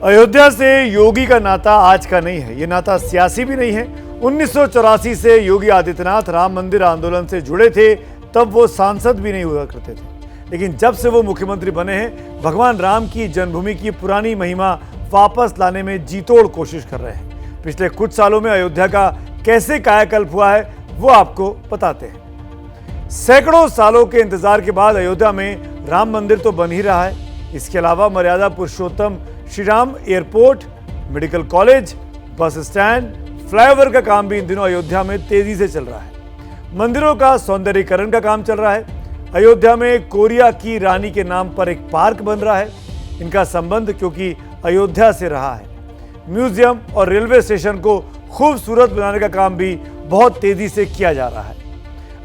अयोध्या से योगी का नाता आज का नहीं है, ये नाता सियासी भी नहीं है। 1984 से योगी आदित्यनाथ राम मंदिर आंदोलन से जुड़े थे, तब वो सांसद भी नहीं हुआ करते थे। लेकिन जब से वो मुख्यमंत्री बने हैं, भगवान राम की जन्मभूमि की पुरानी महिमा वापस लाने में जीतोड़ कोशिश कर रहे हैं। पिछले कुछ सालों में अयोध्या का कैसे कायाकल्प हुआ है, वो आपको बताते हैं। सैकड़ों सालों के इंतजार के बाद अयोध्या में राम मंदिर तो बन ही रहा है। इसके अलावा मर्यादा पुरुषोत्तम Shri Ram airport, medical college, bus stand, flyover का काम भी इन दिनों अयोध्या में तेजी से चल रहा है। मंदिरों का सौंदर्यीकरण का काम चल रहा है। अयोध्या में कोरिया की रानी के नाम पर एक पार्क बन रहा है। इनका संबंध क्योंकि अयोध्या से रहा है। म्यूजियम और रेलवे स्टेशन को खूबसूरत बनाने का काम भी बहुत तेजी से किया जा रहा है।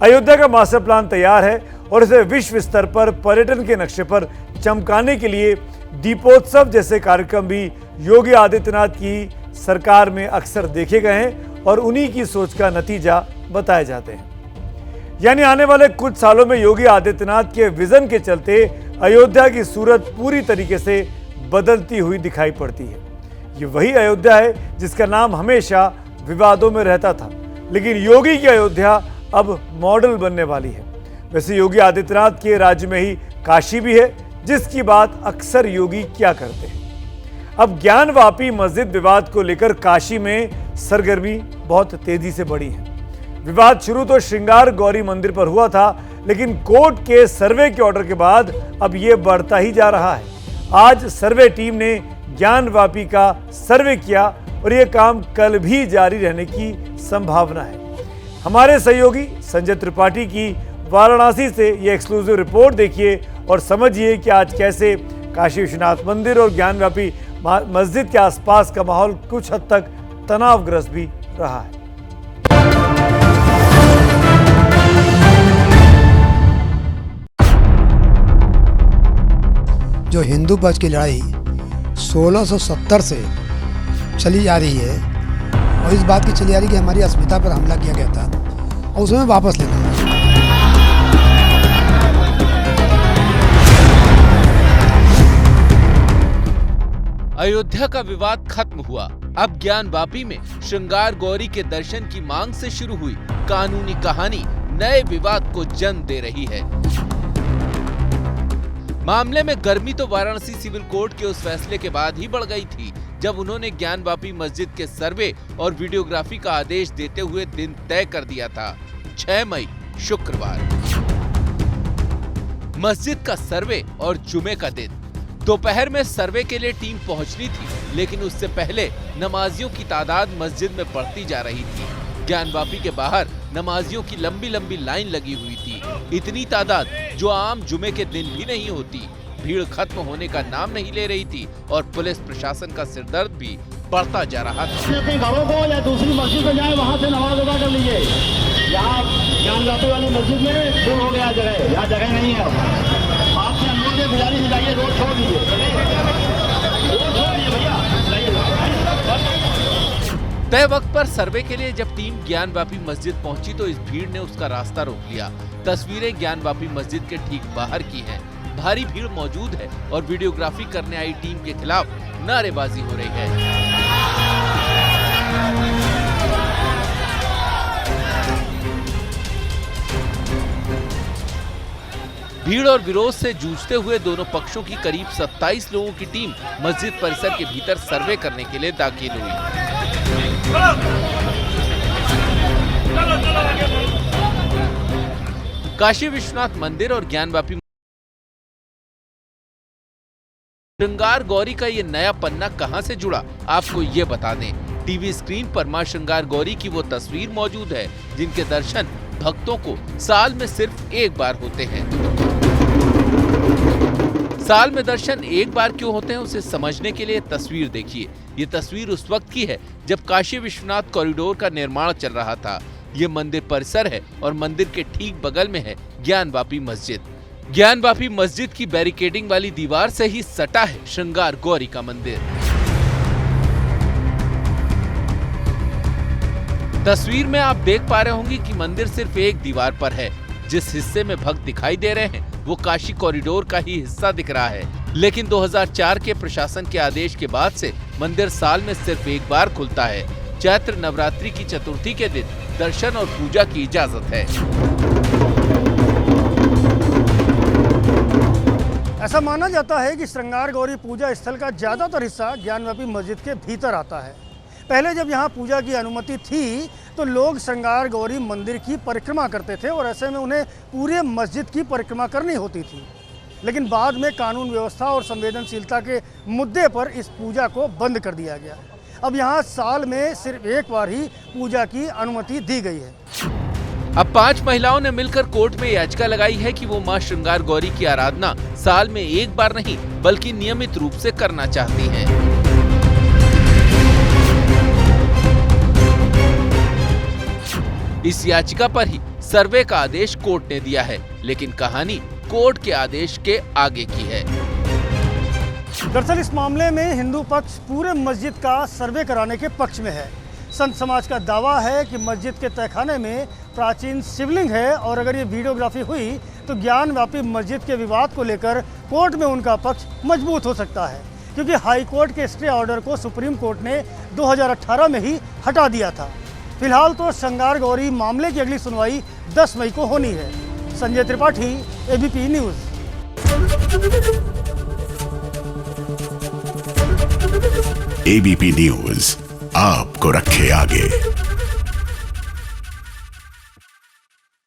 अयोध्या का मास्टर प्लान तैयार है और इसे विश्व स्तर पर पर्यटन के नक्शे पर चमकाने के लिए दीपोत्सव जैसे कार्यक्रम भी योगी आदित्यनाथ की सरकार में अक्सर देखे गए हैं और उन्हीं की सोच का नतीजा बताए जाते हैं। यानी आने वाले कुछ सालों में योगी आदित्यनाथ के विजन के चलते अयोध्या की सूरत पूरी तरीके से बदलती हुई दिखाई पड़ती है। ये वही अयोध्या है जिसका नाम हमेशा विवादों में रहता था, लेकिन योगी की अयोध्या अब मॉडल बनने वाली है। वैसे योगी आदित्यनाथ के राज्य में ही काशी भी है, जिसकी बात अक्सर योगी क्या करते हैं। अब ज्ञानवापी मस्जिद विवाद को लेकर काशी में सरगर्मी बहुत तेजी से बढ़ी है। विवाद शुरू तो श्रृंगार गौरी मंदिर पर हुआ था, लेकिन कोर्ट के सर्वे के ऑर्डर के बाद अब यह बढ़ता ही जा रहा है। आज सर्वे टीम ने ज्ञानवापी का सर्वे किया और यह काम कल भी जारी रहने की संभावना है। हमारे सहयोगी संजय त्रिपाठी की वाराणसी से ये एक्सक्लूसिव रिपोर्ट देखिए और समझिए कि आज कैसे काशी विश्वनाथ मंदिर और ज्ञानवापी मस्जिद के आसपास का माहौल कुछ हद तक तनावग्रस्त भी रहा है। जो हिंदू पक्ष की लड़ाई 1670 से चली जा रही है और इस बात की चली जा रही कि हमारी अस्मिता पर हमला किया गया था और उसमें वापस लेना है। अयोध्या का विवाद खत्म हुआ। अब ज्ञानवापी में श्रृंगार गौरी के दर्शन की मांग से शुरू हुई कानूनी कहानी नए विवाद को जन्म दे रही है। मामले में गर्मी तो वाराणसी सिविल कोर्ट के उस फैसले के बाद ही बढ़ गई थी, जब उन्होंने ज्ञानवापी मस्जिद के सर्वे और वीडियोग्राफी का आदेश देते हुए दिन तय कर दिया था, 6 मई शुक्रवार। मस्जिद का सर्वे और जुमे का दिन। दोपहर में सर्वे के लिए टीम पहुंचनी थी, लेकिन उससे पहले नमाजियों की तादाद मस्जिद में बढ़ती जा रही थी। ज्ञानवापी के बाहर नमाजियों की लंबी लंबी लाइन लगी हुई थी, इतनी तादाद जो आम जुमे के दिन भी नहीं होती। भीड़ खत्म होने का नाम नहीं ले रही थी और पुलिस प्रशासन का सिरदर्द भी बढ़ता जा रहा था। अपने घरों को या दूसरी मस्जिद में जाए, वहाँ से नमाज अदा कर लीजिए। यहाँ ज्ञानवापी वाली मस्जिद में फुल हो गया जगह, यहाँ जगह नहीं है। आपसे अनुरोध है, गुजारिश जाइए, रोड छोड़ दीजिए, रोड छोड़ दीजिए भैया। तय वक्त पर सर्वे के लिए जब टीम ज्ञानवापी मस्जिद पहुंची तो इस भीड़ ने उसका रास्ता रोक लिया। तस्वीरें ज्ञानवापी मस्जिद के ठीक बाहर की हैं। भारी भीड़ मौजूद है और वीडियोग्राफी करने आई टीम के खिलाफ नारेबाजी हो रही है। भीड़ और विरोध से जूझते हुए दोनों पक्षों की करीब 27 लोगों की टीम मस्जिद परिसर के भीतर सर्वे करने के लिए दाखिल हुई। काशी विश्वनाथ मंदिर और ज्ञानवापी श्रृंगार गौरी का ये नया पन्ना कहां से जुड़ा, आपको ये बता दें। टीवी स्क्रीन पर मां श्रृंगार गौरी की वो तस्वीर मौजूद है जिनके दर्शन भक्तों को साल में सिर्फ एक बार होते हैं। साल में दर्शन एक बार क्यों होते हैं, उसे समझने के लिए तस्वीर देखिए। ये तस्वीर उस वक्त की है जब काशी विश्वनाथ कॉरिडोर का निर्माण चल रहा था। ये मंदिर परिसर है और मंदिर के ठीक बगल में है ज्ञानवापी मस्जिद। ज्ञानवापी मस्जिद की बैरिकेडिंग वाली दीवार से ही सटा है श्रृंगार गौरी का मंदिर। तस्वीर में आप देख पा रहे होंगे कि मंदिर सिर्फ एक दीवार पर है। जिस हिस्से में भक्त दिखाई दे रहे हैं वो काशी कॉरिडोर का ही हिस्सा दिख रहा है। लेकिन 2004 के प्रशासन के आदेश के बाद से मंदिर साल में सिर्फ एक बार खुलता है। चैत्र नवरात्रि की चतुर्थी के दिन दर्शन और पूजा की इजाजत है। ऐसा माना जाता है कि श्रृंगार गौरी पूजा स्थल का ज़्यादातर हिस्सा ज्ञानवापी मस्जिद के भीतर आता है। पहले जब यहाँ पूजा की अनुमति थी तो लोग श्रृंगार गौरी मंदिर की परिक्रमा करते थे और ऐसे में उन्हें पूरे मस्जिद की परिक्रमा करनी होती थी। लेकिन बाद में कानून व्यवस्था और संवेदनशीलता के मुद्दे पर इस पूजा को बंद कर दिया गया। अब यहाँ साल में सिर्फ एक बार ही पूजा की अनुमति दी गई है। अब 5 महिलाओं ने मिलकर कोर्ट में याचिका लगाई है कि वो मां श्रृंगार गौरी की आराधना साल में एक बार नहीं बल्कि नियमित रूप से करना चाहती हैं। इस याचिका पर ही सर्वे का आदेश कोर्ट ने दिया है, लेकिन कहानी कोर्ट के आदेश के आगे की है। दरअसल इस मामले में हिंदू पक्ष पूरे मस्जिद का सर्वे कराने के पक्ष में है। संत समाज का दावा है कि मस्जिद के तहखाने में प्राचीन शिवलिंग है और अगर ये वीडियोग्राफी हुई तो ज्ञानवापी मस्जिद के विवाद को लेकर कोर्ट में उनका पक्ष मजबूत हो सकता है, क्योंकि हाई कोर्ट के स्टे ऑर्डर को सुप्रीम कोर्ट ने 2018 में ही हटा दिया था। फिलहाल तो श्रृंगार गौरी मामले की अगली सुनवाई 10 मई को होनी है। Sanjay Tripathi, ABP news. ABP news आपको रखे आगे।